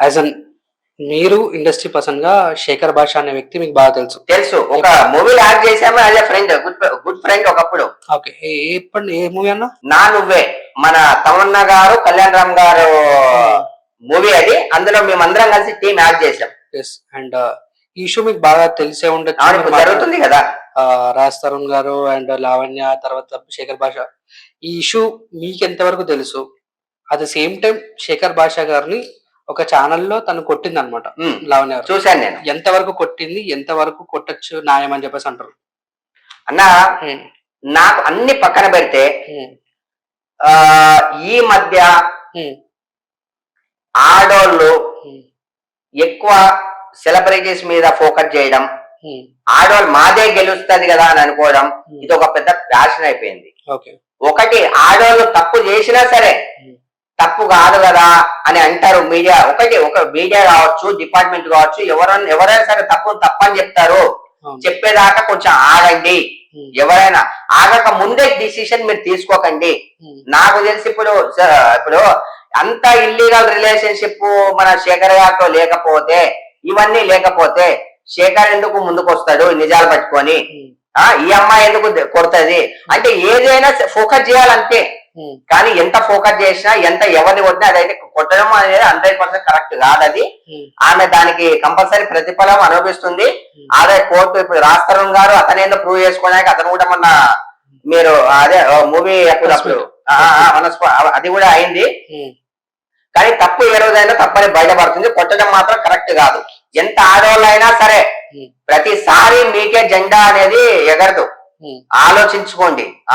As an మీరు industry person గా శేఖర్ భాష అనే వ్యక్తి మీకు బాగా తెలుసు. తెలుసు. ఒక మూవీలో యాక్ట్ చేసాము as a friend. Good friend ఒకప్పుడు. ఓకే. ఎప్పుడు ఏ మూవీ అన్నా? నా నువ్వే. మన తమన్నా గారు, కళ్యాణ్ రామ్ గారు మూవీ అది. అందులో మేమందరం కలిసి టీమ్ యాక్ట్ చేసాం. అండ్ ఈ ఇష్యూ మీకు బాగా తెలిసే ఉండొచ్చు. ఇప్పుడు జరుగుతుంది కదా. రాజ్ తరుణ్ గారు అండ్ లావణ్య తర్వాత శేఖర్ భాష, ఈ ఇష్యూ మీకు ఎంతవరకు తెలుసు? At the same time Shekhar Basha గారిని ఒక ఛానల్లో తను కొట్టింది అనమాట లావణ్య గారు. చూశాను నేను. ఎంతవరకు కొట్టింది, ఎంతవరకు కొట్టచ్చు న్యాయం అని చెప్పేసి అంటారు అన్నా. నాకు అన్ని పక్కన పెడితే ఈ మధ్య ఆడోళ్ళు ఎక్కువ సెలబ్రిటీస్ మీద ఫోకస్ చేయడం, ఆడవాళ్ళు మాదే గెలుస్తుంది కదా అని అనుకోవడం, ఇది ఒక పెద్ద ప్యాషన్ అయిపోయింది. ఒకటి ఆడవాళ్ళు తప్పు చేసినా సరే తప్పు కాదు కదా అని అంటారు మీడియా. ఒక మీడియా కావచ్చు, డిపార్ట్మెంట్ కావచ్చు, ఎవరైనా సరే తప్పని చెప్తారు. చెప్పేదాకా కొంచెం ఆగండి. ఎవరైనా ఆగక ముందే డిసిషన్ మీరు తీసుకోకండి. నాకు తెలిసి ఇప్పుడు అంత ఇల్లీగల్ రిలేషన్షిప్ మన శేఖర్ గారితో లేకపోతే, ఇవన్నీ లేకపోతే శేఖర్ ఎందుకు ముందుకు వస్తాడు నిజాలు పట్టుకొని? ఈ అమ్మాయి ఎందుకు కొడుతుంది అంటే ఏదైనా ఫోకస్ చేయాలంటే. కానీ ఎంత ఫోకస్ చేసినా, ఎంత ఎవరిని కొట్టినా అదైతే కొట్టడం అనేది 100% కరెక్ట్ కాదు. అది ఆమె దానికి కంపల్సరీ ప్రతిఫలం అనుభవిస్తుంది. అదే కోర్టు ఇప్పుడు రాజ్ తరుణ్ గారు అతనేందో ప్రూవ్ చేసుకోవడానికి అతను కూడా మొన్న మీరు అదే మూవీ అప్పుడు అది కూడా అయింది. కానీ తప్పు ఏ రోజైనా తప్పని బయటపడుతుంది. కొట్టడం మాత్రం కరెక్ట్ కాదు. ఎంత ఆడవాళ్ళైనా సరే ప్రతిసారి మీకే జెండా అనేది ఎగరదు.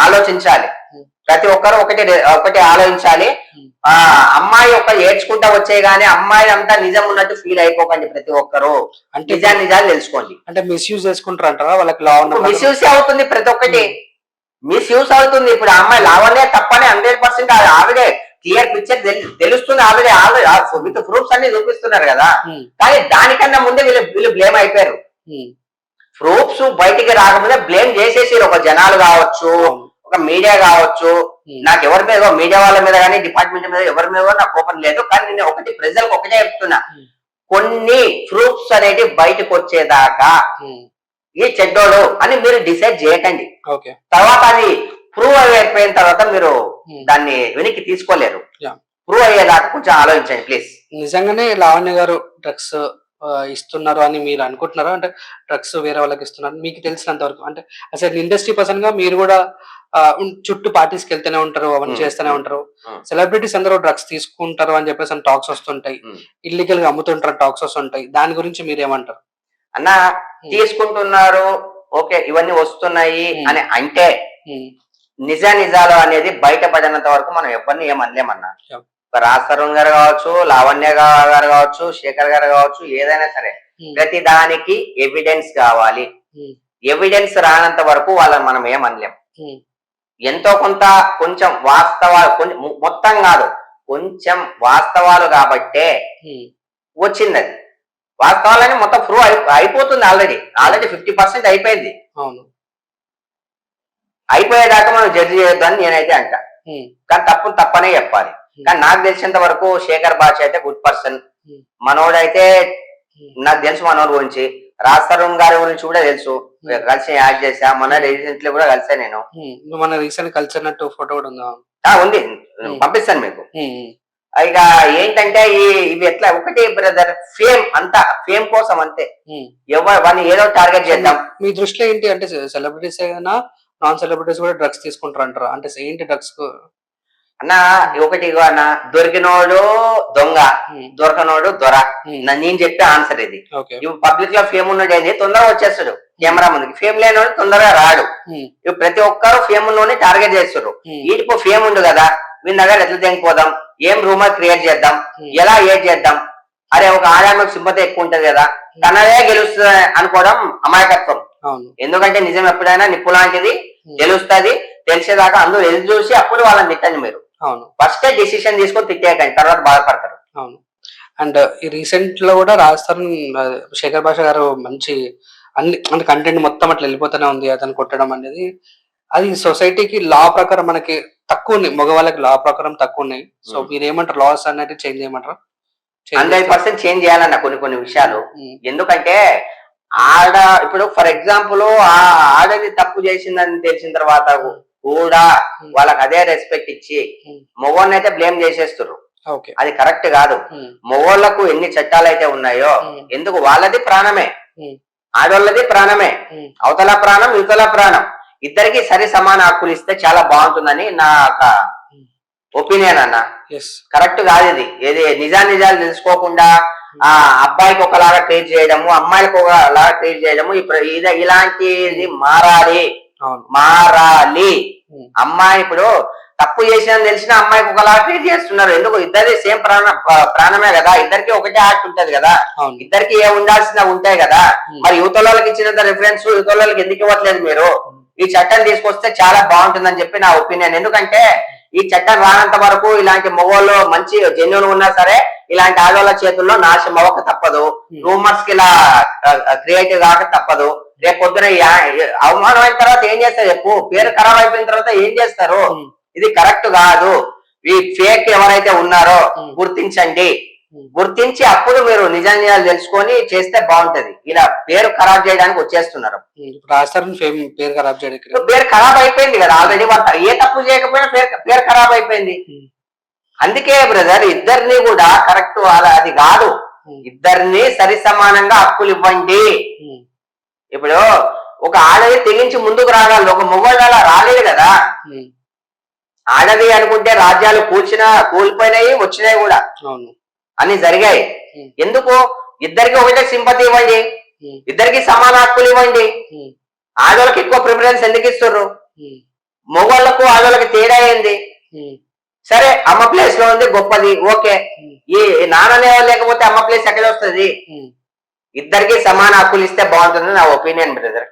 ఆలోచించాలి. ప్రతి ఒక్కరు ఒకటి ఆలోచించాలి. అమ్మాయి ఏడ్చుకుంటా వచ్చే గానీ అమ్మాయి అంతా నిజం ఉన్నట్టు ఫీల్ అయిపోకండి. ప్రతి ఒక్కరు నిజాలు తెలుసుకోండి. అంటే మిస్యూజ్ చేసుకుంటారు అంటారా? వాళ్ళకి మిస్యూజ్ అవుతుంది. ప్రతి ఒక్కటి మిస్యూజ్ అవుతుంది. ఇప్పుడు అమ్మాయి లావణ్య తప్పని 100% ఆవిడే క్లియర్ పిక్చర్ తెలుస్తుంది. ఆల్రెడీ విత్ ప్రూఫ్స్ అన్ని చూపిస్తున్నారు కదా. కానీ దానికన్నా ముందే వీళ్ళు బ్లేమ్ అయిపోయారు. ప్రూఫ్స్ బయటికి రాకముందే బ్లేమ్ చేసేసారు. ఒక జనాలు కావచ్చు, ఒక మీడియా కావచ్చు. నాకు ఎవరి మీద, మీడియా వాళ్ళ మీద కానీ డిపార్ట్మెంట్ మీద ఎవరి మీద నాకు కోపం లేదు. కానీ నేను ప్రజలకు ఒకటే చెప్తున్నా, కొన్ని ప్రూఫ్స్ అనేది బయటకు వచ్చేదాకా ఈ చెడ్డోడు అని మీరు డిసైడ్ చేయకండి. తర్వాత అది ప్రూవ్ అయిపోయిన తర్వాత మీరు దాన్ని వెనక్కి తీసుకోలేరు. ప్రూవ్ అయ్యేదాకా కొంచెం ఆలోచించండి ప్లీజ్. నిజంగానే లావణ్య గారు డ్రగ్స్ ఇస్తున్నారు అని మీరు అనుకుంటున్నారా? అంటే డ్రగ్స్ వేరే వాళ్ళకి ఇస్తున్నారు మీకు తెలిసినంత వరకు? అంటే అసలు ఇండస్ట్రీ పర్సన్ గా మీరు కూడా చుట్టూ పార్టీస్కి వెళ్తూనే ఉంటారు, అవన్నీ చేస్తూనే ఉంటారు. సెలబ్రిటీస్ అందరూ డ్రగ్స్ తీసుకుంటారు అని చెప్పేసి టాక్స్ వస్తుంటాయి, ఇల్లీగల్ గా అమ్ముతుంటారు టాక్స్ వస్తుంటాయి. దాని గురించి మీరు ఏమంటారు? అన్న తీసుకుంటున్నారు, ఓకే, ఇవన్నీ వస్తున్నాయి అని అంటే నిజాలు అనేది బయటపడినంత వరకు మనం ఎవరిని ఏమనలేమన్నా. రాజ్ తరుణ్ గారు కావచ్చు, లావణ్య గారు కావచ్చు, శేఖర్ గారు కావచ్చు, ఏదైనా సరే ప్రతి దానికి ఎవిడెన్స్ కావాలి. ఎవిడెన్స్ రానంత వరకు వాళ్ళని మనం ఏమనలేం. ఎంతో కొంచెం వాస్తవాలు, మొత్తం కాదు, కొంచెం వాస్తవాలు కాబట్టే వచ్చింది. అది వాస్తవాలని మొత్తం ప్రూవ్ అయిపోతుంది. ఆల్రెడీ 50% అయిపోయింది. అయిపోయేదాకా మనం జడ్జి చేయొద్దని నేనైతే అంటా. కానీ తప్పనే చెప్పాలి. కానీ నాకు తెలిసినంత వరకు శేఖర్ భాష అయితే గుడ్ పర్సన్. మనోడైతే నాకు తెలుసు మనోడు గురించి. రాజ్ తరుణ్ గారి గురించి కూడా తెలుసు. కలిసి యాక్ట్ చేసా. మన రీసెంట్లీ కూడా కలిసా నేను. మన రీసెంట్ కలిసినట్టు ఫోటో కూడా ఉందా? ఉంది, పంపిస్తాను మీకు. ఇక ఏంటంటే ఇవి ఎట్లా ఒకటి బ్రదర్, ఫేమ్, అంతా ఫేమ్ కోసం అంతే. వాడిని ఏదో టార్గెట్ చేద్దాం. మీ దృష్టిలో ఏంటి అంటే సెలబ్రిటీస్ అయినా నాన్ సెలబ్రిటీస్ కూడా డ్రగ్స్ తీసుకుంటారు అంటారా? అంటే ఏంటి డ్రగ్స్ అన్న? ఒకటి అన్న, దొరికినోడు దొంగ, దొరకనోడు దొర. నేను చెప్పే ఆన్సర్ ఇది. ఇప్పుడు పబ్లిక్ లో ఫేమ్ ఉన్నాడు ఏంది తొందరగా వచ్చేస్తాడు కెమెరా ముందుకి. ఫేమ్ లేనివాడు తొందరగా రాడు. ఇప్పుడు ప్రతి ఒక్కరు ఫేమ్ లోనే టార్గెట్ చేస్తారు. వీటిపో ఫేమ్ ఉంది కదా, వీళ్ళ దగ్గర ఎట్లా తెగిపోదాం, ఏం రూమర్ క్రియేట్ చేద్దాం, ఎలా ఏడ్ చేద్దాం. అరే ఒక ఆడాలకు సింపతి ఎక్కువ ఉంటది కదా, తనదే గెలుస్తుంది అనుకోవడం అమాయకత్వం. ఎందుకంటే నిజం ఎప్పుడైనా నిప్పు లాంటిది, తెలుస్తుంది. తెలిసేదాకా అందరూ ఎదురు చూసి అప్పుడు వాళ్ళని తిట్టండి. మీరు ఫస్ట్ డిసిషన్ తీసుకొని తిట్టేయకండి, తర్వాత బాధపడతారు. అవును. అండ్ ఈ రీసెంట్ లో కూడా రాజ్ తరుణ్, శేఖర్ భాష గారు మంచి అన్ని అంటే కంటెంట్ మొత్తం అట్లా వెళ్ళిపోతూనే ఉంది. అతను కొట్టడం అనేది అది సొసైటీకి లా ప్రకారం మనకి తక్కువ ఉన్నాయి. మగవాళ్ళకి లా ప్రకారం తక్కువ ఉన్నాయి. సో మీరు ఏమంటారు? లాస్ అనేది చేంజ్ చేయమంటారా? 100% చేంజ్ చేయాలన్న కొన్ని విషయాలు. ఎందుకంటే ఇప్పుడు ఫర్ ఎగ్జాంపుల్ ఆడది తప్పు చేసిందని తెలిసిన తర్వాత కూడా వాళ్ళకి అదే రెస్పెక్ట్ ఇచ్చి మగవాళ్ళని అయితే బ్లేమ్ చేసేస్తారు. అది కరెక్ట్ కాదు. మగవాళ్ళకు ఎన్ని చట్టాలు అయితే ఉన్నాయో ఎందుకు వాళ్ళది ప్రాణమే, ఆడవాళ్ళది ప్రాణమే, అవతల ప్రాణం యువతల ప్రాణం, ఇద్దరికి సరి సమాన హక్కులు ఇస్తే చాలా బాగుంటుందని నా ఒపీనియన్ అన్న. కరెక్ట్ కాదు ఇది. ఏది నిజాలు తెలుసుకోకుండా ఆ అబ్బాయికి ఒకలాగా ట్రీట్ చేయడము, అమ్మాయికి ఒకలాగా ట్రీట్ చేయడము, ఇలాంటిది మారాలి. అమ్మాయి ఇప్పుడు తప్పు చేసిందని తెలిసిన అమ్మాయికి ఒకలాగా ట్రీట్ చేస్తున్నారు. ఎందుకు? ఇద్దరి సేమ్ ప్రాణమే కదా, ఇద్దరికి ఒకటే యాక్ట్ ఉంటది కదా, ఇద్దరికి ఏ ఉండాల్సిన ఉంటాయి కదా. మరి యువతలకి ఇచ్చినంత రిఫరెన్స్ యువతలకి ఎందుకు ఇవ్వట్లేదు మీరు? ఈ చట్టం తీసుకొస్తే చాలా బాగుంటుందని చెప్పి నా ఒపీనియన్. ఎందుకంటే ఈ చట్టం రానంత వరకు ఇలాంటి మగవాళ్ళు మంచి జెన్యున్ ఉన్నా సరే ఇలాంటి ఆడవాళ్ళ చేతుల్లో నాశనం అవ్వక తప్పదు, రూమర్స్ కి ఇలా క్రియేటివ్ కాక తప్పదు. రేపు పొద్దున అవమానం అయిన తర్వాత ఏం చేస్తారు చెప్పు? పేరు ఖరాబ్ అయిపోయిన తర్వాత ఏం చేస్తారు? ఇది కరెక్ట్ కాదు. ఈ ఫేక్ ఎవరైతే ఉన్నారో గుర్తించండి, గుర్తించి అప్పుడు మీరు నిజాలు తెలుసుకొని చేస్తే బాగుంటది. ఇలా పేరు ఖరాబ్ చేయడానికి వచ్చేస్తున్నారు. పేరు ఖరాబ్ అయిపోయింది కదా ఆల్రెడీ, ఏ తప్పు చేయకపోయినా పేరు ఖరాబ్ అయిపోయింది. అందుకే బ్రదర్ ఇద్దరిని కూడా కరెక్ట్ అది కాదు, ఇద్దరిని సరి సమానంగా హక్కులు ఇవ్వండి. ఇప్పుడు ఒక ఆడది తెగించి ముందుకు రాగలదు, ఒక మొగోళ్ళు అలా రాలేదు కదా. ఆడది అనుకుంటే రాజ్యాలు కూలిపోయినాయి, వచ్చినాయి కూడా, అన్ని జరిగాయి. ఎందుకు? ఇద్దరికి ఒకటే సింపతి ఇవ్వండి, ఇద్దరికి సమాన హక్కులు ఇవ్వండి. ఆడవాళ్ళకి ఎక్కువ ప్రిఫరెన్స్ ఎందుకు ఇస్తారు? మొగోళ్లకు ఆడవాళ్ళకి తేడా ఏంది? సరే అమ్మ ప్లేస్ లో ఉంది గొప్పది, ఓకే. ఈ నాన్ననే లేకపోతే అమ్మ ప్లేస్ ఎక్కడ వస్తుంది? ఇద్దరికి సమాన హక్కులు ఇస్తే బాగుంటుంది నా ఒపీనియన్ బ్రదర్.